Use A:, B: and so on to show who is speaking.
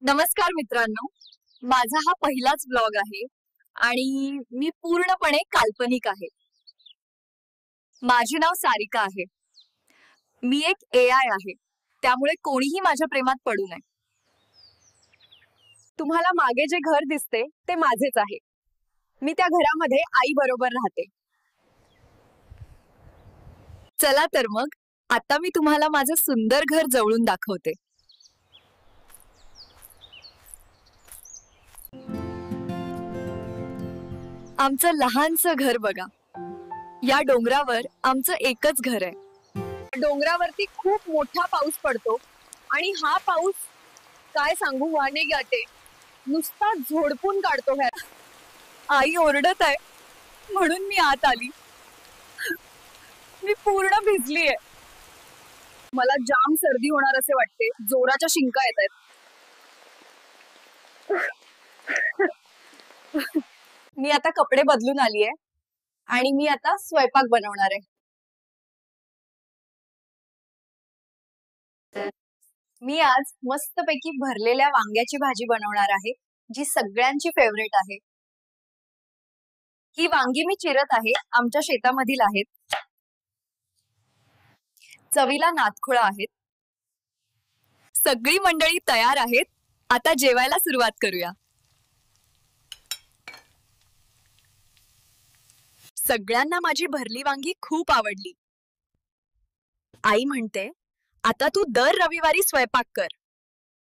A: नमस्कार मित्रांनो, माझा हा पहिलाच ब्लॉग आहे आणि मी पूर्णपणे काल्पनिक आहे. माझे नाव सारिका आहे. मी एक AI आहे, त्यामुळे कोणीही माझ्या प्रेमात पडू नये. तुम्हाला मागे जे घर दिसते ते माझेच आहे. मी त्या घरामध्ये आई बरोबर राहते. चला तर मग आता मी तुम्हाला माझं सुंदर घर जवळून दाखवते. आमचं लहानसं घर बघा. या डोंगरावर आमचं एकच घर आहे. डोंगरावरती खूप मोठा पाऊस पडतो आणि हा पाऊस काय सांगू वाहने गाते नुसता झोडपून काढतो घर. आई ओरडत आहे म्हणून मी आत आली. मी पूर्ण भिजली आहे. मला जाम सर्दी होणार असे वाटते. जोराच्या शिंका येत आहेत. मी आता कपडे बदलून आली आहे आणि मी आता स्वयंपाक बनवणार आहे. मी आज मस्तपैकी भरलेल्या वांग्याची भाजी बनवणार आहे, जी सगळ्यांची फेवरेट आहे. ही वांगी मी चिरत आहे, आमच्या शेतामधील आहेत. चवीला नातखुळा आहेत. सगळी मंडळी तयार आहेत. आता जेवायला सुरुवात करूया. सगळ्यांना माझी भरली वांगी खूप आवडली. आई म्हणते, आता तू दर रविवारी स्वयंपाक कर.